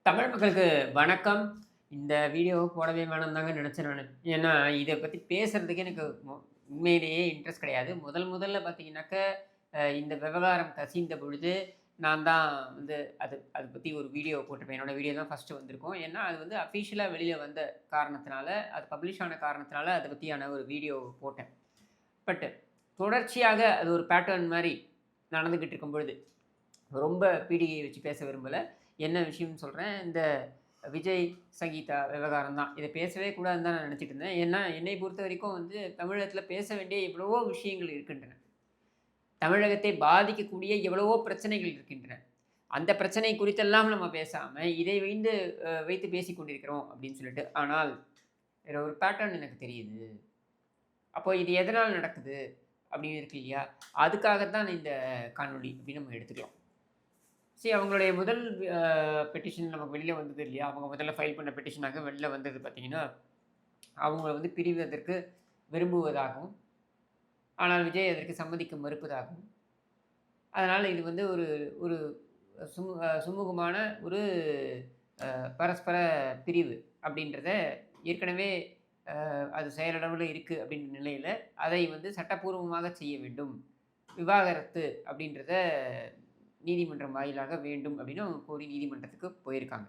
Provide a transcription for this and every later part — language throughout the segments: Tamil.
தமிழ் மக்களுக்கு வணக்கம். இந்த வீடியோவ போடவே வேணாம்னு தாங்க நெனச்சேன் நானு. ஏன்னா, இத பத்தி பேசுறதுக்கே எனக்கு உண்மையிலேயே இன்ட்ரெஸ்ட் கிடையாது. முதல்ல பார்த்தீங்கன்னாக்க, இந்த விவகாரம் கசிந்த பொழுது, நான் தான் வந்து அத பத்தி ஒரு வீடியோ போட்டிருப்பேன். என்னோட வீடியோ தான் ஃபர்ஸ்ட்டு வந்திருக்கும். ஏன்னா, அது வந்து அஃபிஷியலா வெளிய வந்த காரணத்தினால, அது பப்ளிஷ் ஆன காரணத்தினால, அத பத்தியான ஒரு வீடியோ போட்டேன். பட் தொடர்ச்சியாக அது ஒரு பேட்டர்ன் மாரி நடந்துகிட்டு இருக்கும் பொழுது, ரொம்ப பீடிகையை வச்சு பேச விரும்பல. என்ன விஷயம்னு சொல்றேன். இந்த விஜய், சங்கீதா விவகாரம் தான். இத பேசவே கூடாதுன்னு தான் நான் நெனச்சுட்டு இருந்தேன். ஏன்னா, என்னை பொறுத்தவரைக்கும் வந்து தமிழகத்தில பேச வேண்டிய எவ்வளவோ விஷயங்கள் இருக்கின்றன. தமிழகத்தை பாதிக்கக்கூடிய எவ்வளவோ பிரச்சனைகள் இருக்கின்றன. அந்த பிரச்சனை குறித்தெல்லாம் நம்ம பேசாம, இதை வைத்து பேசிக் கொண்டிருக்கிறோம் அப்படின்னு சொல்லிட்டு. ஆனால், இதுல ஒரு பேட்டர்ன் எனக்கு தெரியுது. அப்போ இது எதனால நடக்குது? அப்படின்னு இருக்கு இல்லையா? அதுக்காகத்தான் இந்த காணொளி அப்படின்னு நம்ம எடுத்துக்கலாம். அவங்களுடைய முதல் அ பெட்டிஷன் நமக்கு வெளில வந்தது இல்லையா? அவங்க முதல்ல ஃபைல் பண்ண பெட்டிஷனாக வெளில வந்தது பார்த்தீங்கன்னா, அவங்கள வந்து பிரிவதற்கு விரும்புவதாகவும், ஆனால் விஜய் அதற்கு சம்மதிக்க மறுப்பதாகவும், அதனால இது வந்து ஒரு ஒரு சுமூகமான ஒரு பரஸ்பர பிரிவு அப்படின்றத ஏற்கனவே அது செயலளவுல இருக்கு அப்படின்ற நிலையில, அதை வந்து சட்டப்பூர்வமாக செய்ய வேண்டும். விவாகரத்து அப்படின்றத நீதிமன்றம் வாயிலாக வேண்டும் அப்படின்னு அவங்க கோரி நீதிமன்றத்துக்கு போயிருக்காங்க.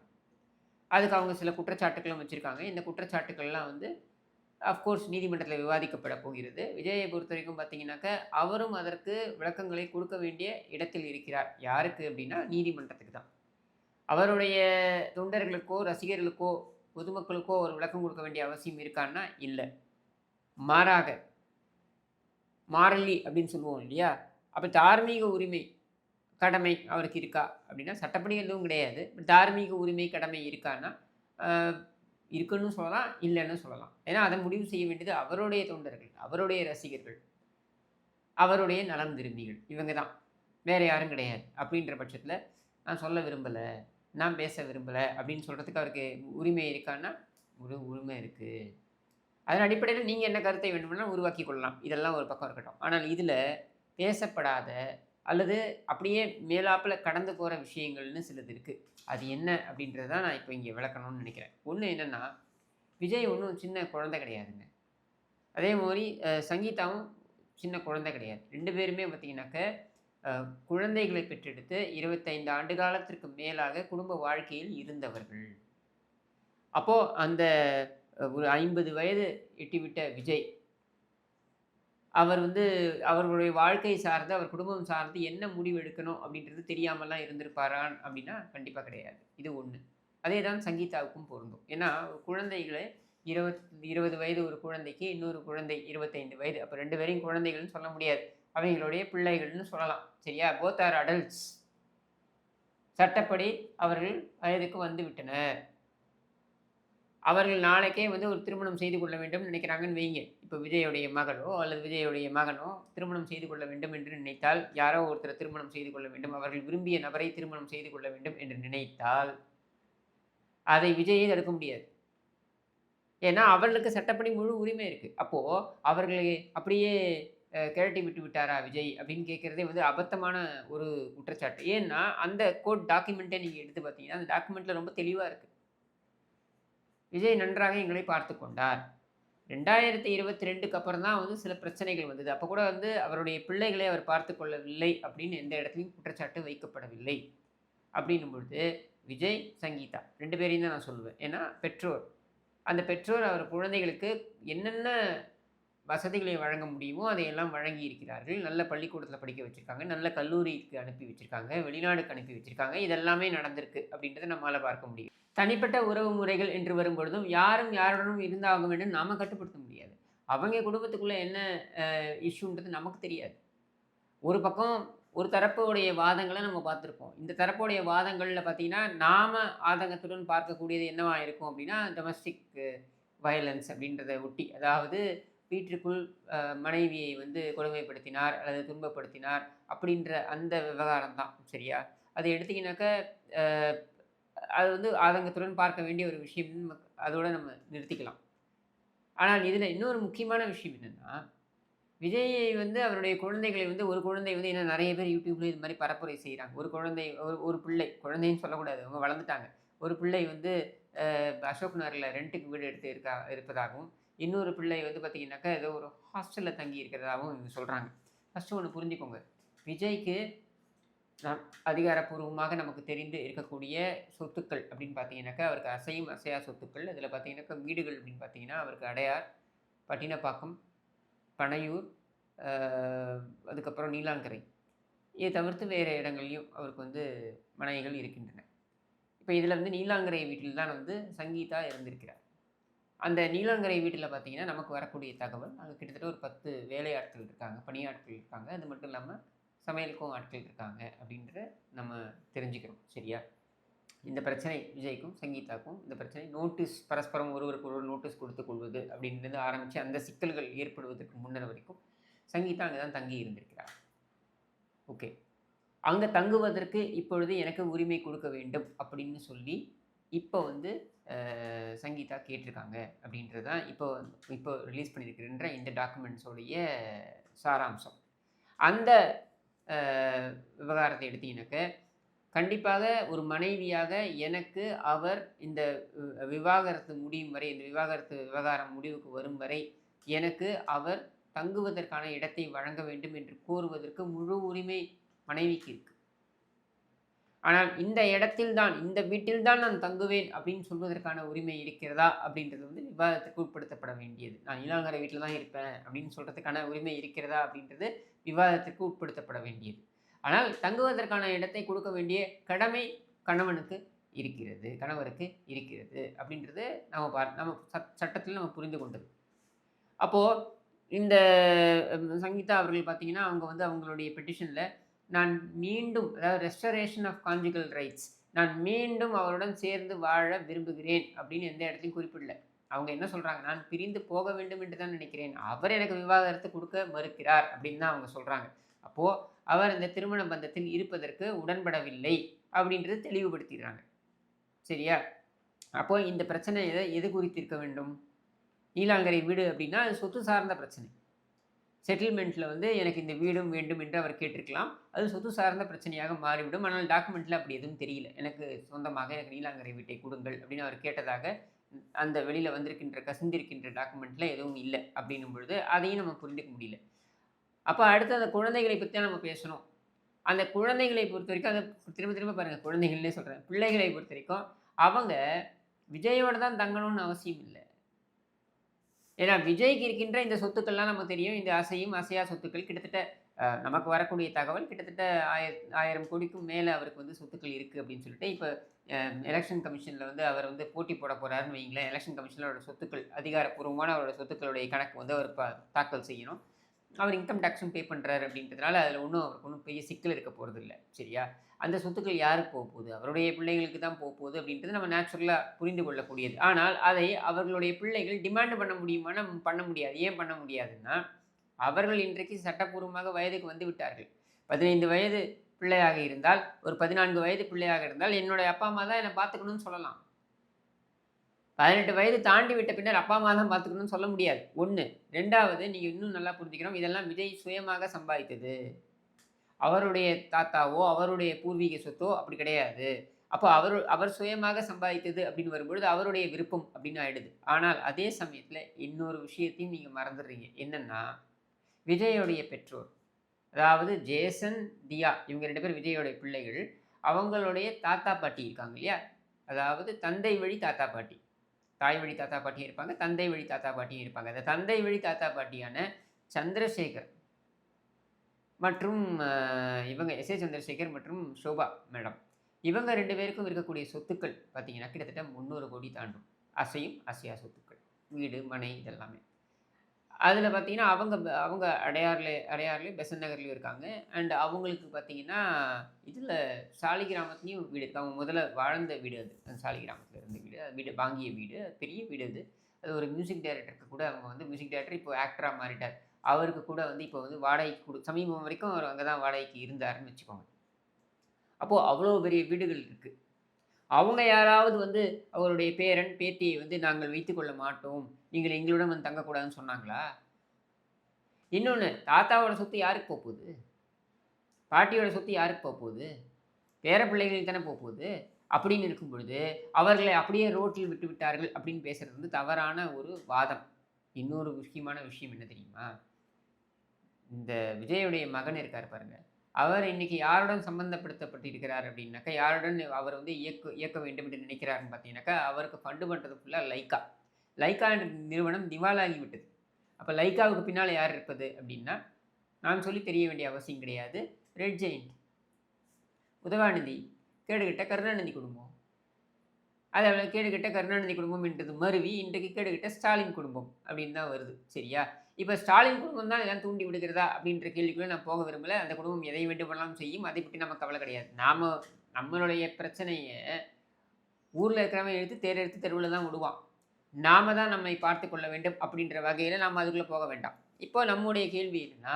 அதுக்கு அவங்க சில குற்றச்சாட்டுக்களும் வச்சிருக்காங்க. இந்த குற்றச்சாட்டுக்கள்லாம் வந்து அஃப்கோர்ஸ் நீதிமன்றத்தில விவாதிக்கப்பட போகிறது. விஜயை பொறுத்தவரைக்கும் பார்த்தீங்கன்னாக்க, அவரும் அதற்கு விளக்கங்களை கொடுக்க வேண்டிய இடத்தில் இருக்கிறார். யாருக்கு அப்படின்னா, நீதிமன்றத்துக்கு தான். அவருடைய தொண்டர்களுக்கோ, ரசிகர்களுக்கோ, பொதுமக்களுக்கோ ஒரு விளக்கம் கொடுக்க வேண்டிய அவசியம் இருக்கான்னா, இல்ல. மாறாக, மாரலி அப்படின்னு சொல்லுவோம் இல்லையா? அப்ப தார்மீக உரிமை, கடமை அவருக்கு இருக்கா? அப்படின்னா, சட்டப்படி எதுவும் கிடையாது. தார்மீக உரிமை, கடமை இருக்கான்னா, அ இருக்குன்னு சொல்லலாம், இல்லன்னு சொல்லலாம். ஏன்னா, அத முடிவு செய்ய வேண்டியது அவருடைய தொண்டர்கள், அவருடைய ரசிகர்கள், அவருடைய நலம் விரும்பிகள். இவங்க தான். வேற யாரும் கிடையாது. அப்படின்ற பட்சத்தில, நான் சொல்ல விரும்பல, நான் பேச விரும்பல அப்படின்னு சொல்றதுக்கு அவருக்கு உரிமை இருக்கான்னா, ஒரு உரிமை இருக்கு. அதன் அடிப்படையில நீங்க என்ன கருத்தை வேண்டுமானாலும் உருவாக்கிக் கொள்ளலாம். இதெல்லாம் ஒரு பக்கம் இருக்கட்டும். ஆனால் இதில பேசப்படாத அல்லது அப்படியே மேலாப்புல கடந்து போற விஷயங்கள்னு சிலது இருக்கு. அது என்ன அப்படின்றத தான் நான் இப்ப இங்க விளக்கணும்னு நெனைக்கிறேன். ஒண்ணு என்னன்னா, விஜய் ஒண்ணும் சின்ன குழந்தை கிடையாதுங்க. அதே மாரி சங்கீதாவும் சின்ன குழந்தை கிடையாது. 2 பேருமே பார்த்தீங்கன்னாக்க, அ குழந்தைகளை பெற்றெடுத்து 25 ஆண்டு காலத்திற்கு மேலாக குடும்ப வாழ்க்கையில் இருந்தவர்கள். அப்போ அந்த ஒரு 50 வயது எட்டிவிட்ட விஜய், அவர் வந்து அவர்களுடைய வாழ்க்கை சார்ந்து, அவர் குடும்பம் சார்ந்து என்ன முடிவு எடுக்கணும் அப்படின்றது தெரியாமல்லாம் இருந்திருப்பாரான் அப்படின்னா, கண்டிப்பா கிடையாது. இது 1. அதே தான் சங்கீதாவுக்கும் பொருந்தும். ஏன்னா, குழந்தைகள 20 வயது ஒரு குழந்தைக்கு, இன்னொரு குழந்தை 25 வயது. அப்ப 2 பேரையும் குழந்தைகள்னு சொல்ல முடியாது. அவைங்களுடைய பிள்ளைகள்னு சொல்லலாம். சரியா? Both are adults. சட்டப்படி அவர்கள் வயதுக்கு வந்து விட்டனர். அவர்கள் நாளைக்கே வந்து ஒரு திருமணம் செய்து கொள்ள வேண்டும்னு நினைக்கிறாங்கன்னு வைங்க. இப்ப விஜய்யுடைய மகளோ, அல்லது விஜய்யுடைய மகனோ திருமணம் செய்து கொள்ள வேண்டும் என்று நினைத்தால், யாரோ ஒருத்தர திருமணம் செய்து கொள்ள வேண்டும். அவர்கள் விரும்பிய நபரை திருமணம் செய்து கொள்ள வேண்டும் என்று நினைத்தால், அதை விஜயே தடுக்க முடியாது. ஏன்னா, அவர்களுக்கு சட்டப்படி முழு உரிமை இருக்கு. அப்போ அவர்களை அப்படியே கழட்டி விட்டு விட்டாரா விஜய்? அப்படின்னு கேட்கிறதே வந்து அபத்தமான ஒரு குற்றச்சாட்டு. ஏன்னா, அந்த கோர்ட் டாக்குமெண்ட்டே நீங்க எடுத்து பார்த்தீங்கன்னா, அந்த டாக்குமெண்ட்ல ரொம்ப தெளிவா இருக்கு. விஜய் நன்றாக எங்களை பார்த்துக் கொண்டார். 2022க்கு அப்புறம் தான் வந்து சில பிரச்சனைகள் வந்தது. அப்ப கூட வந்து அவருடைய பிள்ளைகளை அவர் பார்த்துக் கொள்ளவில்லை அப்படின்னு எந்த இடத்திலயும் குற்றச்சாட்டு வைக்கப்படவில்லை. அப்படின்னும் பொழுது, விஜய், சங்கீதா 2 பேரையும் தான் நான் சொல்லுவேன். ஏன்னா பெற்றோர். அந்த பெற்றோர் அவர் குழந்தைகளுக்கு என்னென்ன வசதிகளை வழங்க முடியுமோ, அதையெல்லாம் வழங்கி இருக்கிறார்கள். நல்ல பள்ளிக்கூடத்தில படிக்க வச்சிருக்காங்க. நல்ல கல்லூரிக்கு அனுப்பி வச்சிருக்காங்க. வெளிநாடுக்கு அனுப்பி வச்சிருக்காங்க. இதெல்லாமே நடந்திருக்கு அப்படின்றத நம்மால பார்க்க முடியும். தனிப்பட்ட உறவு முறைகள் என்று வரும்பொழுதும், யாரும் யாருடனும் இருந்தாக வேண்டும் நாம கட்டுப்படுத்த முடியாது. அவங்க குடும்பத்துக்குள்ள என்ன இஷ்யூன்றது நமக்கு தெரியாது. ஒரு பக்கம் ஒரு தரப்புடைய வாதங்கள நம்ம பார்த்துருப்போம். இந்த தரப்புடைய வாதங்கள்ல பார்த்தீங்கன்னா, நாம ஆதங்கத்துடன் பார்க்கக்கூடியது என்னவா இருக்கும் அப்படின்னா, டொமஸ்டிக் வயலன்ஸ் அப்படின்றத ஒட்டி. அதாவது வீட்டிற்குள் மனைவியை வந்து கொடுமைப்படுத்தினார் அல்லது துன்பப்படுத்தினார் அப்படின்ற அந்த விவகாரம் தான். சரியா? அத எடுத்தீங்கன்னாக்க, அ அது வந்து ஆதங்கத்துடன் பார்க்க வேண்டிய ஒரு விஷயம். அதோட நம்ம நிறுத்திக்கலாம். ஆனால் இதில இன்னொரு முக்கியமான விஷயம் என்னன்னா, விஜயை வந்து அவருடைய குழந்தைகளை வந்து ஒரு குழந்தை வந்து ஏன்னா நெறைய பேர் YouTubeல இது மாரி பரப்புரை செய்றாங்க. ஒரு குழந்தை ஒரு ஒரு பிள்ளை, குழந்தைன்னு சொல்லக்கூடாது. அவங்க வளர்ந்துட்டாங்க. ஒரு பிள்ளை வந்து அசோக் நகரில் ரெண்ட்டுக்கு வீடு எடுத்து இருப்பதாகவும், இன்னொரு பிள்ளை வந்து பார்த்தீங்கன்னாக்கா ஏதோ ஒரு ஹாஸ்டலில் தங்கி இருக்கிறதாகவும் இவங்க சொல்கிறாங்க. ஃபஸ்ட்டு ஒன்று புரிஞ்சுக்கோங்க. விஜய்க்கு அதிகாரப்பூர்வமாக நமக்கு தெரிந்து இருக்கக்கூடிய சொத்துக்கள் அப்படின்னு பார்த்தீங்கன்னாக்கா, அவருக்கு அசையும் அசையா சொத்துக்கள். அதில் பார்த்தீங்கன்னாக்கா வீடுகள் அப்படின்னு பார்த்தீங்கன்னா, அவருக்கு அடையார், பட்டினப்பாக்கம், பனையூர், அதுக்கப்புறம் நீலாங்கரை. இதை தவிர்த்து வேறு இடங்கள்லையும் அவருக்கு வந்து மனைவிகள் இருக்கின்றன. இப்போ இதில் வந்து நீலாங்கரை வீட்டில் தான் வந்து சங்கீதா இருந்திருக்கிறார். அந்த நீலாங்கரை வீட்டில் பார்த்தீங்கன்னா, நமக்கு வரக்கூடிய தகவல் அங்கே கிட்டத்தட்ட ஒரு 10 வேலையாட்கள் இருக்காங்க, பணியாட்கள் இருக்காங்க. அது மட்டும் இல்லாமல் சமையலுக்கும் ஆட்கள் இருக்காங்க அப்படின்றத நம்ம தெரிஞ்சுக்கிறோம். சரியா? இந்த பிரச்சனை விஜய்க்கும் சங்கீதாக்கும் இந்த பிரச்சனை பரஸ்பரம் ஒருவருக்கு ஒருவர் நோட்டீஸ் கொடுத்து கொள்வது அப்படின்றது ஆரம்பித்து அந்த சிக்கல்கள் ஏற்படுவதற்கு முன்னர் வரைக்கும் சங்கீதா அங்கே தான் தங்கி இருந்திருக்கிறார். ஓகே, அங்கே தங்குவதற்கு இப்பொழுது எனக்கு உரிமை கொடுக்க வேண்டும் அப்படின்னு சொல்லி இப்போ வந்து சங்கீதா கேட்டிருக்காங்க அப்படின்றது தான் இப்போ ரிலீஸ் பண்ணியிருக்கின்ற இந்த டாக்குமெண்ட்ஸோடைய சாராம்சம். அந்த விவகாரத்தை எடுத்தீங்கன்னாக்க, கண்டிப்பாக ஒரு மனைவியாக எனக்கு அவர் இந்த விவாகரத்து முடியும் வரை, இந்த விவகாரம் முடிவுக்கு வரும் வரை எனக்கு அவர் தங்குவதற்கான இடத்தை வழங்க வேண்டும் என்று கோருவதற்கு முழு உரிமை மனைவிக்கு இருக்கு. ஆனால் இந்த இடத்தில்தான், இந்த வீட்டில்தான் நான் தங்குவேன் அப்படின்னு சொல்வதற்கான உரிமை இருக்கிறதா அப்படின்றது வந்து விவாதத்துக்கு உட்படுத்தப்பட வேண்டியது. நான் நீலாங்கரை வீட்டில் தான் இருப்பேன் அப்படின்னு சொல்கிறதுக்கான உரிமை இருக்கிறதா அப்படின்றது விவாதத்துக்கு உட்படுத்தப்பட வேண்டியது. ஆனால் தங்குவதற்கான இடத்தை கொடுக்க வேண்டிய கடமை கணவருக்கு இருக்கிறது அப்படின்றது நம்ம சட்டத்தில் நம்ம புரிந்து கொண்டது. அப்போது இந்த சங்கீதா அவர்கள் பார்த்தீங்கன்னா, அவங்க வந்து அவங்களுடைய பெட்டிஷனில் நான் மீண்டும், அதாவது ரெஸ்டரேஷன் ஆஃப் கான்ஜுகல் ரைட்ஸ், நான் மீண்டும் அவருடன் சேர்ந்து வாழ விரும்புகிறேன் அப்படின்னு எந்த இடத்தையும் குறிப்பிடல. அவங்க என்ன சொல்கிறாங்க, நான் பிரிந்து போக வேண்டும் என்று தான் நினைக்கிறேன், அவர் எனக்கு விவாகரத்து கொடுக்க மறுக்கிறார் அப்படின்னு தான் அவங்க சொல்கிறாங்க. அப்போது அவர் இந்த திருமண பந்தத்தில் இருப்பதற்கு உடன்படவில்லை அப்படின்றது தெளிவுபடுத்திடுறாங்க. சரியா? அப்போது இந்த பிரச்சனை எது குறித்து இருக்க வேண்டும்? நீலாங்கரை வீடு அப்படின்னா அது சொத்து சார்ந்த பிரச்சனை. செட்டில்மெண்ட்டில் வந்து எனக்கு இந்த வீடும் வேண்டும் என்று அவர் கேட்டிருக்கலாம். அது சொத்து சார்ந்த பிரச்சனையாக மாறிவிடும். ஆனால் டாக்குமெண்ட்டில் அப்படி எதுவும் தெரியல. எனக்கு சொந்தமாக எனக்கு நீலாங்கரை வீட்டை கொடுங்கள் அப்படின்னு அவர் கேட்டதாக அந்த வெளியில் கசிந்திருக்கின்ற டாக்குமெண்ட்டில் எதுவும் இல்லை அப்படின்னும் பொழுது அதையும் நம்ம புரிந்துக்க முடியல. அப்போ அடுத்து அந்த குழந்தைகளை பற்றி தான் நம்ம பேசணும். அந்த குழந்தைகளை பொறுத்த வரைக்கும், அதை திரும்ப பாருங்கள், குழந்தைகள்னே சொல்கிறேன், பிள்ளைகளை பொறுத்த வரைக்கும் அவங்க விஜயோடு தான் தங்கணும்னு அவசியம் இல்லை. ஏன்னா விஜய்க்கு இருக்கின்ற இந்த சொத்துக்கள்லாம் நமக்கு தெரியும். இந்த அசையும் அசையா சொத்துக்கள் கிட்டத்தட்ட நமக்கு வரக்கூடிய தகவல் கிட்டத்தட்ட 1000 கோடிக்கும் மேலே அவருக்கு வந்து சொத்துக்கள் இருக்குது அப்படின்னு சொல்லிட்டு இப்போ எலெக்ஷன் கமிஷனில் வந்து அவர் வந்து போட்டி போட போகிறாருன்னு வைங்களேன். எலெக்ஷன் கமிஷனில் அவரோட சொத்துக்கள், அதிகாரப்பூர்வமான அவரோட சொத்துக்களுடைய கணக்கு வந்து அவர் தாக்கல் செய்யணும். அவர் இன்கம் டேக்ஸும் பே பண்ணுறாரு அப்படின்றதுனால அதில் அவருக்கு ஒன்றும் பெரிய சிக்கல் இருக்க போகிறது இல்லை. சரியா? அந்த சொத்துக்கள் யாருக்கு போக போகுது? அவருடைய பிள்ளைகளுக்கு தான் போக போகுது அப்படின்றது நம்ம நேச்சுரலாக புரிந்து கொள்ளக்கூடியது. ஆனால் அதை அவர்களுடைய பிள்ளைகள் டிமாண்ட் பண்ண முடியுமானா பண்ண முடியாது. ஏன் பண்ண முடியாதுன்னா, அவர்கள் இன்றைக்கு சட்டப்பூர்வமாக வயதுக்கு வந்து விட்டார்கள். 15 வயது பிள்ளையாக இருந்தால், ஒரு 14 வயது பிள்ளையாக இருந்தால் என்னுடைய அப்பா அம்மா தான் என்னை பார்த்துக்கணும்னு சொல்லலாம். 18 வயது தாண்டி விட்ட பின்னர் அப்பா அம்மா தான் பார்த்துக்கணும்னு சொல்ல முடியாது. 1. 2வது, நீங்கள் இன்னும் நல்லா புரிஞ்சுக்கணும், இதெல்லாம் விஜய் சுயமாக சம்பாதித்தது. அவருடைய தாத்தாவோ அவருடைய பூர்வீக சொத்தோ அப்படி கிடையாது. அப்போ அவர் சுயமாக சம்பாதித்தது அப்படின்னு வரும்பொழுது அவருடைய விருப்பம் அப்படின்னு ஆயிடுது. ஆனால் அதே சமயத்தில் இன்னொரு விஷயத்தையும் நீங்கள் மறந்துடுறீங்க. என்னென்னா, விஜயோடைய பெற்றோர், அதாவது ஜேசன், தியா, இவங்க 2 பேர் விஜயோடைய பிள்ளைகள். அவங்களுடைய தாத்தா பாட்டி இருக்காங்க இல்லையா? அதாவது தந்தை வழி தாத்தா பாட்டி, தாய் வழி தாத்தா பாட்டியும் இருப்பாங்க, தந்தை வழி தாத்தா பாட்டியும் இருப்பாங்க. அந்த தந்தை வழி தாத்தா பாட்டியான சந்திரசேகர் மற்றும் இவங்க எஸ்.ஏ. சந்திரசேகர் மற்றும் ஷோபா மேடம், இவங்க 2 பேருக்கும் இருக்கக்கூடிய சொத்துக்கள் பார்த்தீங்கன்னா கிட்டத்தட்ட 300 கோடி தாண்டும். அசையும் அசையா சொத்துக்கள், வீடு, மனை, இதெல்லாமே. அதில் பார்த்தீங்கன்னா அவங்க அடையார்லேயும் பெசன் நகர்லேயும் இருக்காங்க. அண்ட் அவங்களுக்கு பார்த்தீங்கன்னா இதில் சாலிகிராமத்துலேயும் வீடு இருக்குது. அவங்க முதல்ல வாழ்ந்த வீடு அது, அந்த சாலிகிராமத்தில் இருந்த வீடு வாங்கிய வீடு, பெரிய வீடு அது. அது ஒரு மியூசிக் டைரக்டருக்கு கூட, அவங்க வந்து மியூசிக் டைரக்டர் இப்போ ஆக்டராக மாறிட்டார். அவருக்கு கூட வந்து இப்போ வந்து வாடகைக்கு சமீபம் வரைக்கும் அவர் அங்கே தான் வாடகைக்கு இருந்தாருன்னு வச்சுக்கோங்க. அப்போது அவ்வளோ பெரிய வீடுகள் இருக்குது. அவங்க யாராவது வந்து அவருடைய பேரன் பேத்தியை வந்து நாங்கள் வைத்துக்கொள்ள மாட்டோம், நீங்கள் எங்களுடன் வந்து தங்கக்கூடாதுன்னு சொன்னாங்களா? இன்னொன்று, தாத்தாவோட சொத்து யாருக்கு போகுது? பாட்டியோட சொத்து யாருக்கு போகுது? பேர பிள்ளைகளுக்கு தானே போகுது. அப்படின்னு இருக்கும் பொழுது அவர்களை அப்படியே ரோட்டில் விட்டு விட்டார்கள் அப்படின்னு பேசுறது வந்து தவறான ஒரு வாதம். இன்னொரு முக்கியமான விஷயம் என்ன தெரியுமா? இந்த விஜயுடைய மகன் இருக்கார் பாருங்க. அவர் இன்னைக்கு யாருடன் சம்பந்தப்படுத்தப்பட்டிருக்கிறார் அப்படின்னாக்கா, யாருடன் அவர் வந்து இயக்க வேண்டும் என்று நினைக்கிறாருன்னு பார்த்தீங்கன்னாக்கா, அவருக்கு ஃபண்டு பண்ணுறது ஃபுல்லா லைக்கா. லைக்கா நிறுவனம் திவாலாகி விட்டது. அப்ப லைக்காவுக்கு பின்னால யார் இருப்பது அப்படின்னா, நான் சொல்லி தெரிய வேண்டிய அவசியம் கிடையாது. ரெட் ஜெயண்ட், உதவாநிதி, கேடுகெட்ட கருணாநிதி குடும்பம். அதாவது கேடுகெட்ட கருணாநிதி குடும்பம் என்றது மருவி இன்றைக்கு கேடுகெட்ட ஸ்டாலின் குடும்பம் அப்படின்னு தான் வருது. சரியா? இப்போ ஸ்டாலின் குடும்பம் தான் இதெல்லாம் தூண்டி விடுகிறதா அப்படின்ற கேள்விக்குள்ள நான் போக விரும்பல. அந்த குடும்பம் எதை வேண்டுமானாலும் செய்யும். அதை பற்றி நமக்கு கவலை கிடையாது. நம்மளுடைய பிரச்சனைய ஊர்ல இருக்கிறவன் எடுத்து தேர் எடுத்து தெருவுல தான் விடுவான். நாம தான் நம்மை பார்த்து கொள்ள வேண்டும் அப்படின்ற வகையில நாம அதுக்குள்ள போக வேண்டாம். இப்போ நம்முடைய கேள்வி என்னன்னா,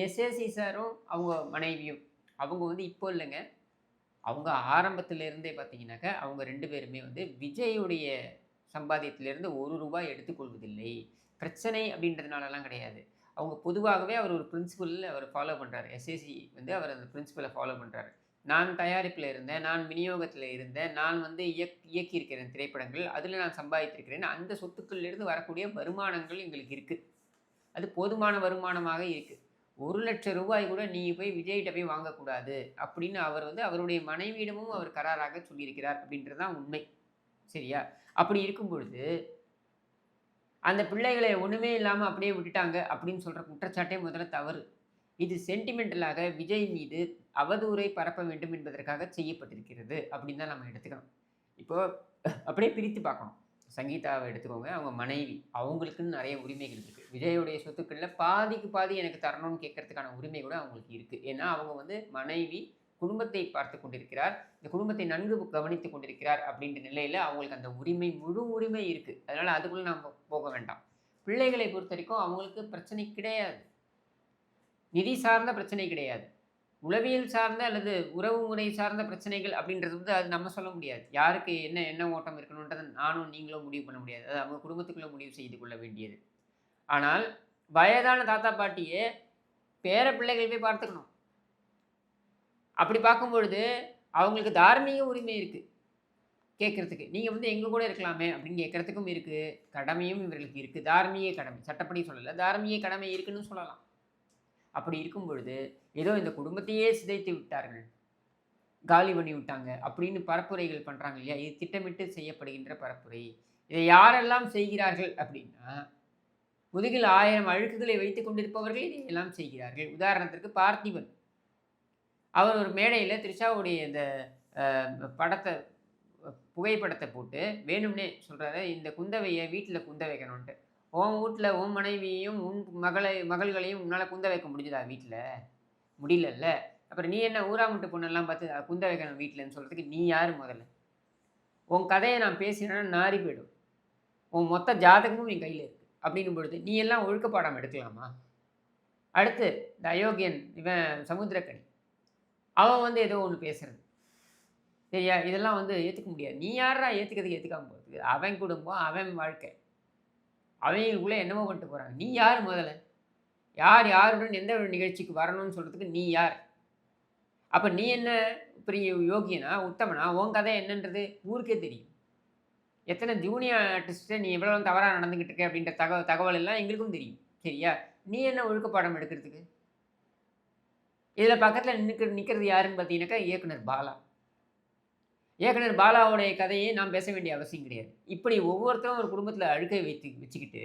எஸ்எஸ்சி சாரும் அவங்க மனைவியும் அவங்க வந்து இப்போ இல்லைங்க. அவங்க ஆரம்பத்துல இருந்தே பார்த்தீங்கன்னாக்கா, அவங்க 2 பேருமே வந்து விஜயுடைய சம்பாத்தியத்திலிருந்து ரூ. 1 எடுத்துக்கொள்வதில்லை. பிரச்சனை அப்படின்றதுனாலலாம் கிடையாது. அவங்க பொதுவாகவே அவர் ஒரு பிரின்சிபல் அவர் ஃபாலோ பண்றாரு. எஸ்ஏசி வந்து அவர் அந்த பிரின்சிபலை ஃபாலோ பண்றாரு. நான் தயாரிப்பில இருந்தேன், நான் விநியோகத்தில இருந்தேன், நான் வந்து இயக்கியிருக்கிறேன் திரைப்படங்கள். அதில நான் சம்பாதித்திருக்கிறேன். அந்த சொத்துக்களிலிருந்து வரக்கூடிய வருமானங்கள் எங்களுக்கு இருக்கு. அது போதுமான வருமானமாக இருக்கு. ரூ. 1,00,000 கூட நீ போய் விஜய்ட்ட போய் வாங்கக்கூடாது அப்படின்னு அவர் வந்து அவருடைய மனைவியிடமும் அவர் கராராக சொல்லியிருக்கிறார் அப்படின்றது தான் உண்மை. சரியா? அப்படி இருக்கும் பொழுது, அந்த பிள்ளைகளை ஒண்ணுமே இல்லாம அப்படியே விட்டுட்டாங்க அப்படின்னு சொல்ற குற்றச்சாட்டே முதல்ல தவறு. இது சென்டிமெண்டலாக விஜய் மீது அவதூறை பரப்ப வேண்டும் என்பதற்காக செய்யப்பட்டிருக்கிறது அப்படின்னு தான் நம்ம எடுத்துக்கணும். இப்போ அப்படியே பிரித்து பார்க்கணும். சங்கீதாவை எடுத்துக்கோங்க. அவங்க மனைவி. அவங்களுக்குன்னு நிறைய உரிமைகள் இருக்கு. விஜயுடைய சொத்துக்கள்ல பாதிக்கு பாதி எனக்கு தரணும்னு கேட்கறதுக்கான உரிமை கூட அவங்களுக்கு இருக்கு. ஏன்னா அவங்க வந்து மனைவி குடும்பத்தை பார்த்து கொண்டிருக்கிறார். இந்த குடும்பத்தை நன்கு கவனித்துக் கொண்டிருக்கிறார் அப்படின்ற நிலையில அவங்களுக்கு அந்த உரிமை, முழு உரிமை இருக்கு. அதனால அதுக்குள்ள நாம போக வேண்டாம். பிள்ளைகளை பொறுத்தவரைக்கும் அவங்களுக்கு பிரச்சனை கிடையாது. நிதி சார்ந்த பிரச்சனை கிடையாது. உளவியல் சார்ந்த அல்லது உறவு முறை சார்ந்த பிரச்சனைகள் அப்படின்றது வந்து அது நம்ம சொல்ல முடியாது. யாருக்கு என்ன ஓட்டம் இருக்கணுன்றத நானும் நீங்களும் முடிவு பண்ண முடியாது. அது அவங்க குடும்பத்துக்குள்ள முடிவு செய்து கொள்ள வேண்டியது. ஆனால் வயதான தாத்தா பாட்டியே பேர பிள்ளைகள் போய் பார்த்துக்கணும். அப்படி பார்க்கும்பொழுது அவங்களுக்கு தார்மீக உரிமை இருக்கு கேட்கறதுக்கு. நீங்க வந்து எங்க கூட இருக்கலாமே அப்படின்னு கேட்கறதுக்கும் இருக்கு. கடமையும் இவர்களுக்கு இருக்கு. தார்மீக கடமை. சட்டப்படி சொல்லல. தார்மீக கடமை இருக்குன்னு சொல்லலாம். அப்படி இருக்கும் பொழுது, ஏதோ இந்த குடும்பத்தையே சிதைத்து விட்டார்கள். காலி பண்ணி விட்டாங்க அப்படின்னு பரப்புரைகள் பண்றாங்க இல்லையா? இது திட்டமிட்டு செய்யப்படுகின்ற பரப்புரை. இதை யாரெல்லாம் செய்கிறார்கள் அப்படின்னா, முதுகில் 1000 அழுக்குகளை வைத்துக் கொண்டிருப்பவர்கள் இதையெல்லாம் செய்கிறார்கள். உதாரணத்திற்கு பார்த்திபன். அவர் ஒரு மேடையில த்ரிஷாவுடைய இந்த படத்த புகைப்படத்த போட்டு வேணும்னே சொல்றாரு, இந்த குந்தவைய வீட்ல குந்த வைக்கணுன்ட்டு. உன் வீட்ல உன் மனைவியையும், உன் மகள்களையும் உன்னால குந்த வைக்க முடிஞ்சதா வீட்ல? முடியலல்ல. அப்புறம் நீ என்ன ஊராமுட்டு பொண்ணெல்லாம் பார்த்து குந்த வைக்கணும் வீட்லன்னு சொல்றதுக்கு நீ யாரு முதல்ல? உன் கதைய நான் பேசினேன்னா நாறி போயிடும். உன் மொத்த ஜாதகமும் என் கையில இருக்கு. அப்படின்னும் பொழுது நீ எல்லாம் ஒழுக்க பாடம் எடுக்கலாமா? அடுத்து இந்த அயோக்கியன் இவன் சமுத்திரக்கனி. அவன் வந்து ஏதோ ஒண்ணு பேசுறது. சரியா? இதெல்லாம் வந்து ஏத்துக்க முடியாது. நீ யார்றா ஏத்துக்கிறதுக்கு ஏத்துக்காம போறதுக்கு? அவன் குடும்பம், அவன் வாழ்க்கை. அவங்களுக்குள்ள என்னமோ பண்ணிட்டு போறாங்க. நீ யார் முதல்ல? யார் யாருடன் எந்த ஒரு நிகழ்ச்சிக்கு வரணும்னு சொல்றதுக்கு நீ யார்? அப்ப நீ என்ன பெரிய யோகியனா, உத்தமனா? உன் கதை என்னன்றது ஊருக்கே தெரியும். எத்தனை ஜூனியர் ஆர்டிஸ்ட்ட நீ எவ்வளவு தவறா நடந்துகிட்டு இருக்க அப்படின்ற தகவல் எல்லாம் எங்களுக்கும் தெரியும். சரியா? நீ என்ன ஒழுக்க பாடம் எடுக்கிறதுக்கு? இதுல பக்கத்துல நிக்கிறது யாருன்னு பார்த்தீங்கன்னாக்கா, இயக்குனர் பாலா. இயக்குனர் பாலாவுடைய கதையை நாம் பேச வேண்டிய அவசியம் கிடையாது. இப்படி ஒவ்வொருத்தரும் ஒரு குடும்பத்துல அழுக்கை வச்சுக்கிட்டு,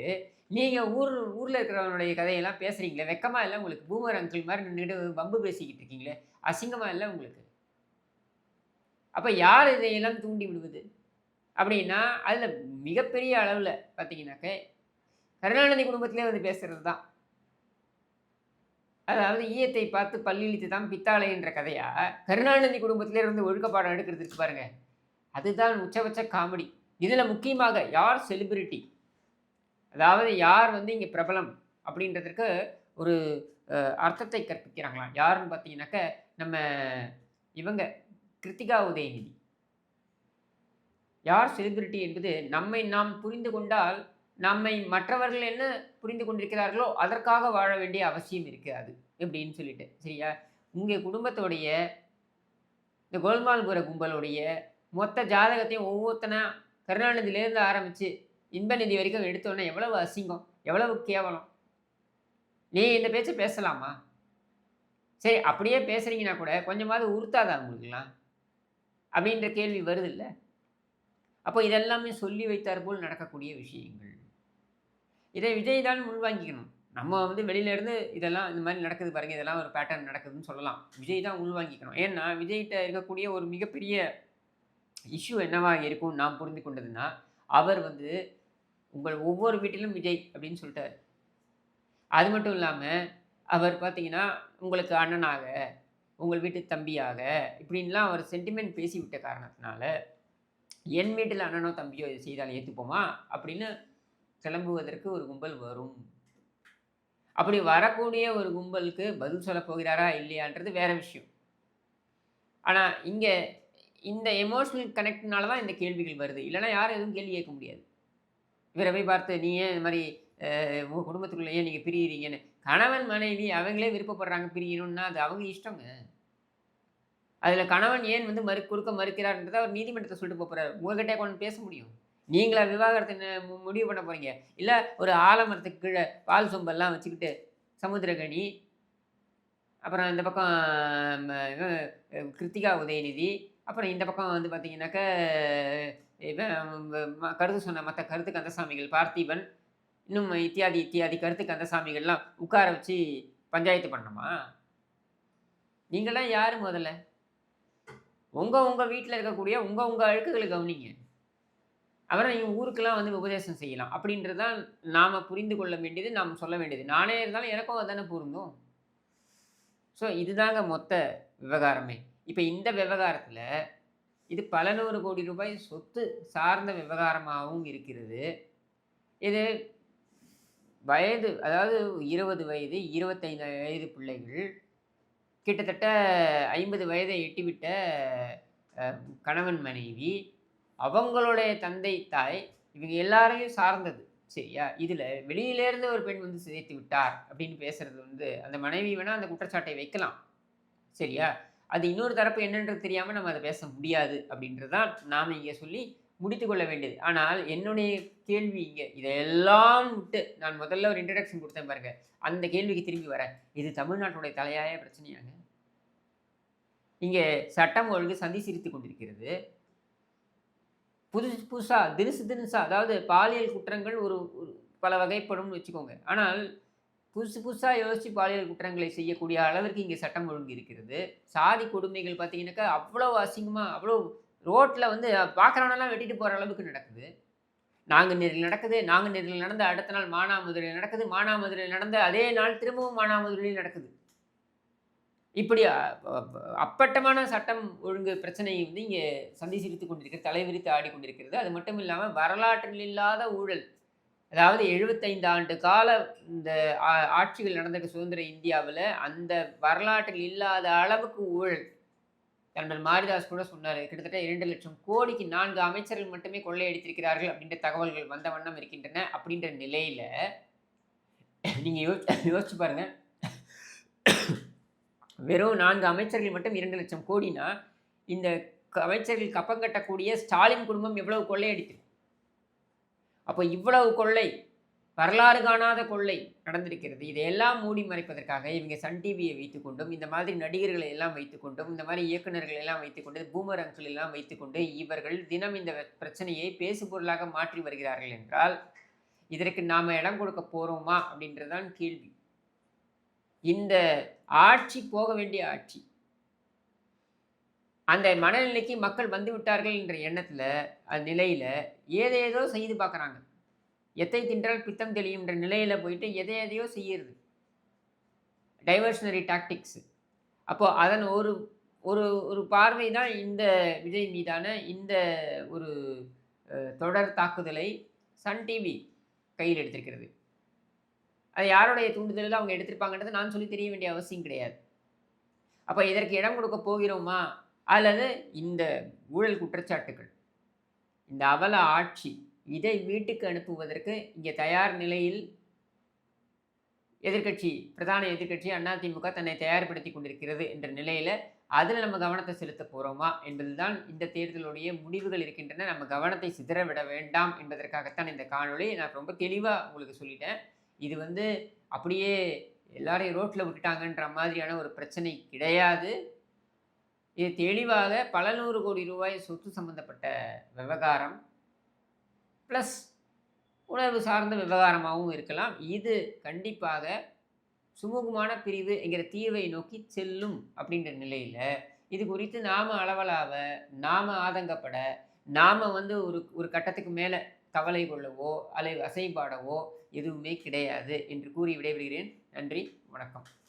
நீங்க ஊர்ல இருக்கிறவனுடைய கதையெல்லாம் பேசுறீங்களே, வெட்கமா இல்ல உங்களுக்கு? பூமர் அங்கிள் மாரி நின்னுட்டு வம்பு பேசிக்கிட்டு இருக்கீங்களே, அசிங்கமா இல்ல உங்களுக்கு? அப்ப யார் இதையெல்லாம் தூண்டி விடுவது? அப்படின்னா, அதுல மிகப்பெரிய அளவுல பார்த்தீங்கன்னாக்க, கருணாநிதி குடும்பத்திலே வந்து பேசுறது தான். அதாவது ஈயத்தை பார்த்து பல்லிழித்து தான் பித்தாளை என்ற கதையா, கருணாநிதி குடும்பத்திலே இருந்து ஒழுக்க பாடம் எடுக்கிறது இருக்கு பாருங்க. அதுதான் உச்சபட்ச காமெடி. இதுல முக்கியமாக யார் செலிபிரிட்டி? அதாவது யார் வந்து இங்க பிரபலம் அப்படின்றதற்கு ஒரு அர்த்தத்தை கற்பிக்கிறாங்களாம். யாருன்னு பார்த்தீங்கன்னாக்க, நம்ம இவங்க கிருத்திகா உதயநிதி. யார் செலிபிரிட்டி என்பது நம்மை நாம் புரிந்து கொண்டால், நம்மை மற்றவர்கள் என்ன புரிந்து கொண்டிருக்கிறார்களோ அதற்காக வாழ வேண்டிய அவசியம் இருக்கு அது. எப்படின்னு சொல்லிட்டு. சரியா? உங்க குடும்பத்தோடைய இந்த கோல்மால்புர கும்பலுடைய மொத்த ஜாதகத்தையும் ஒவ்வொருத்தனா கருணாநிதியிலேருந்து ஆரம்பித்து இன்பநிதி வரைக்கும் எடுத்தோன்னே எவ்வளவு அசிங்கம், எவ்வளவு கேவலம். நீ இந்த பேச்சை பேசலாமா? சரி, அப்படியே பேசுறீங்கன்னா கூட கொஞ்சமாவது உறுத்தாதா உங்களுக்குலாம்? அப்படின்ற கேள்வி வருதுல்ல. அப்போ இதெல்லாமே சொல்லி வைத்தார் போல் நடக்கக்கூடிய விஷயங்கள். இதை விஜய் தான் உள்வாங்கிக்கணும். நம்ம வந்து வெளியில இருந்து இதெல்லாம் இந்த மாதிரி நடக்குது பாருங்க, இதெல்லாம் ஒரு பேட்டர்ன் நடக்குதுன்னு சொல்லலாம். விஜய் தான் உள்வாங்கிக்கணும். ஏன்னா விஜய்ட்ட இருக்கக்கூடிய ஒரு மிகப்பெரிய இஷ்யூ என்னவா இருக்கும் நான் புரிந்து கொண்டதுன்னா, அவர் வந்து உங்கள் ஒவ்வொரு வீட்டிலும் விஜய் அப்படின்னு சொல்லிட்டாரு. அது மட்டும் இல்லாம, அவர் பார்த்தீங்கன்னா, உங்களுக்கு அண்ணனாக, உங்கள் வீட்டு தம்பியாக, இப்படின்லாம் அவர் சென்டிமென்ட் பேசிவிட்ட காரணத்தினால, என் வீட்டில அண்ணனோ, தம்பியோ இத செய்தால் ஏத்துப்போமா? அப்படின்னு கிளம்புவதற்கு ஒரு கும்பல் வரும். அப்படி வரக்கூடிய ஒரு கும்பலுக்கு பதில் சொல்லப் போகிறாரா? இல்லையான்றது வேற விஷயம். ஆனா, இங்க இந்த எமோஷனல் கனெக்ட்னால தான் இந்த கேள்விகள் வருது. இல்லன்னா யாரும் எதுவும் கேள்வி கேட்க முடியாது. இவர போய் பார்த்து, "நீ ஏன் இந்த மாரி உங்க குடும்பத்துக்குள்ள ஏன் நீங்க பிரியிறீங்கன்னு?" கணவன், மனைவி அவங்களே விருப்பப்படுறாங்க பிரியணும்னா, அது அவங்க இஷ்டங்க. அதில கணவன் ஏன் வந்து கொடுக்க மறுக்கிறார்ன்றத அவர் நீதிமன்றத்தில சொல்லிட்டு போறாரு. உங்ககிட்டயா கொண்டு பேச முடியும்? நீங்களா விவாகரத்து முடிவு பண்ண போறீங்க? இல்ல ஒரு ஆலமரத்துக்கு கீழ பால் சொம்பெல்லாம் வச்சுக்கிட்டு, சமுத்திரக்கனி, அப்புறம் இந்த பக்கம் இவன் கிருத்திகா உதயநிதி, அப்புறம் இந்த பக்கம் வந்து பார்த்தீங்கன்னாக்க, இவன் கருத்து சொன்ன மத்த கருத்து கந்தசாமிகள், பார்த்திபன், இன்னும் இத்தியாதி, இத்தியாதி கருத்து கந்தசாமிகள்லாம் உட்கார வச்சு பஞ்சாயத்து பண்ணணுமா? நீங்கலாம் யாரு முதல்ல? உங்க வீட்ல இருக்கக்கூடிய உங்க அழுக்குகள கவனிங்க. அப்புறம் நீங்க ஊருக்கெல்லாம் வந்து உபதேசம் செய்யலாம். அப்படின்றது தான் நாம புரிந்து கொள்ள வேண்டியது, நாம் சொல்ல வேண்டியது. நானே இருந்தாலும் எனக்கும் அதானே பொருந்தும். ஸோ இதுதாங்க மொத்த விவகாரமே. இப்ப இந்த விவகாரத்தில, இது பல நூறு கோடி ரூபாய் சொத்து சார்ந்த விவகாரமாவும் இருக்கிறது. இது வயது அதாவது 20 வயது, 25 வயது பிள்ளைகள், கிட்டத்தட்ட 50 வயதை எட்டிவிட்ட அ கணவன், மனைவி, அவங்களுடைய தந்தை, தாய், இவங்க எல்லாரையும் சார்ந்தது. சரியா? இதுல வெளியிலேருந்து ஒரு பெண் வந்து சிதைத்து விட்டார் அப்படின்னு பேசுறது வந்து, அந்த மனைவி வேணா அந்த குற்றச்சாட்டை வைக்கலாம். சரியா? அது இன்னொரு தரப்பு என்னன்றது தெரியாம நம்ம அத பேச முடியாது அப்படின்றது தான் நாம இங்க சொல்லி முடித்துக் கொள்ள வேண்டியது. ஆனால் என்னுடைய கேள்வி இங்க, இதையெல்லாம் விட்டு நான் முதல்ல ஒரு இன்ட்ரோடக்ஷன் குடுத்தேன் பாருங்க. அந்த கேள்விக்கு திரும்பி வரேன். இது தமிழ்நாட்டுடைய தலையாய பிரச்சனையாங்க? இங்கே சட்டம் ஒழுங்கு சந்தி சிரித்துக் கொண்டிருக்கிறது. புதுசு புதுசா, தினுசு தினுசா, அதாவது பாலியல் குற்றங்கள் ஒரு ஒரு பல வகைப்படும்னு வச்சுக்கோங்க. ஆனால் புதுசு புதுசா யோசிச்சு பாலியல் குற்றங்களை செய்யக்கூடிய அளவிற்கு இங்கே சட்டம் ஒழுங்கு இருக்கிறது. சாதி கொடுமைகள் பார்த்தீங்கன்னாக்கா, அவ்வளவு அசிங்கமா, அவ்வளோ ரோட்ல வந்து பார்க்குறவனெல்லாம் வெட்டிட்டு போற அளவுக்கு நடக்குது. நாங்குநேரில் நடக்குது. நாங்குநேரில் நடந்த அடுத்த நாள் மானாமதுரையில் நடக்குது. மானாமதுரையில் நடந்த அதே நாள் திரும்பவும் மானாமதுரையில் நடக்குது. இப்படி அ ப ப அப்பட்டமான சட்டம் ஒழுங்கு பிரச்சனை வந்து இங்கே சந்தி சிரித்துக் கொண்டிருக்கிறது. தலைவிரித்து ஆடிக்கொண்டிருக்கிறது. அது மட்டும் இல்லாம வரலாற்றில் இல்லாத ஊழல். அதாவது 75 ஆண்டு கால இந்த ஆட்சிகள் நடந்திருக்கு சுதந்திர இந்தியாவுல. அந்த வரலாற்றில் இல்லாத அளவுக்கு ஊழல். கர்னல் மாரிதாஸ் கூட சொன்னாரு. கிட்டத்தட்ட 2,00,000 கோடிக்கு 4 அமைச்சர்கள் மட்டுமே கொள்ளையடித்திருக்கிறார்கள் அப்படின்ற தகவல்கள் வந்த வண்ணம் இருக்கின்றன. அப்படின்ற நிலையில நீங்க யோசிச்சு பாருங்க. வெறும் 4 அமைச்சர்கள் மட்டும் 2,00,000 கோடினா, இந்த அமைச்சர்கள் கப்பம் கட்டக்கூடிய ஸ்டாலின் குடும்பம் எவ்வளவு கொள்ளையடித்திருக்கு. அப்ப இவ்வளவு கொள்ளை, வரலாறு காணாத கொள்ளை நடந்திருக்கிறது. இதையெல்லாம் மூடி மறைப்பதற்காக இவங்க சன் டிவியை வைத்துக்கொண்டும், இந்த மாதிரி நடிகர்களை எல்லாம் வைத்துக்கொண்டும், இந்த மாதிரி இயக்குனர்களை எல்லாம் வைத்துக்கொண்டு, பூமர் அங்கிள் எல்லாம் வைத்துக்கொண்டு, இவர்கள் தினம் இந்த பிரச்சனையை பேசுபொருளாக மாற்றி வருகிறார்கள் என்றால், இதற்கு நாம இடம் கொடுக்க போறோமா? அப்படின்றது தான் கேள்வி. இந்த ஆட்சி போக வேண்டிய ஆட்சி. அந்த மனநிலைக்கு மக்கள் வந்து விட்டார்கள் என்ற எண்ணத்தில, நிலையில ஏதேதோ செய்து பார்க்குறாங்க. "எத்தை தின்றால் பித்தம் தெளியும்ன்ற நிலையில போயிட்டு எதை எதையோ செய்யிறது. Diversionary tactics. அப்போ அதன் ஒரு ஒரு ஒரு பார்வை தான் இந்த விஜய் மீதான இந்த ஒரு தொடர் தாக்குதலை சன் டிவி கையில் எடுத்திருக்கிறது. அது யாருடைய தூண்டுதலில அவங்க எடுத்திருப்பாங்கன்றத நான் சொல்லி தெரிய வேண்டிய அவசியம் கிடையாது. அப்ப இதற்கு இடம் கொடுக்க போகிறோமா? அல்லது இந்த ஊழல் குற்றச்சாட்டுகள், இந்த அவல ஆட்சி, இதை வீட்டுக்கு அனுப்புவதற்கு இங்கே தயார் நிலையில் பிரதான எதிர்க்கட்சி அதிமுக தன்னை தயார்படுத்திக் கொண்டிருக்கிறது என்ற நிலையில, அதில் நம்ம கவனத்தை செலுத்த போகிறோமா என்பதுதான் இந்த தேர்தலுடைய முடிவுகள் இருக்கின்றன. நம்ம கவனத்தை சிதற விட வேண்டாம் என்பதற்காகத்தான் இந்த காணொளி. நான் ரொம்ப தெளிவாக உங்களுக்கு சொல்லிட்டேன். இது வந்து அப்படியே எல்லாரையும் ரோட்டில் விட்டுட்டாங்கன்ற மாதிரியான ஒரு பிரச்சனை கிடையாது. இது தெளிவாக பல 100 கோடி ரூபாய் சொத்து சம்பந்தப்பட்ட விவகாரம். ப்ளஸ் உணர்வு சார்ந்த விவகாரமாகவும் இருக்கலாம். இது கண்டிப்பாக சுமூகமான பிரிவு என்கிற தீர்வை நோக்கி செல்லும் அப்படின்ற நிலையில் இது குறித்து நாம் அளவலாவ, நாம் ஆதங்கப்பட, நாம் வந்து ஒரு ஒரு கட்டத்துக்கு மேலே கவலை கொள்ளவோ அல்லது அசைபாடவோ எதுவுமே கிடையாது என்று கூறி விடைபெறுகிறேன். நன்றி, வணக்கம்.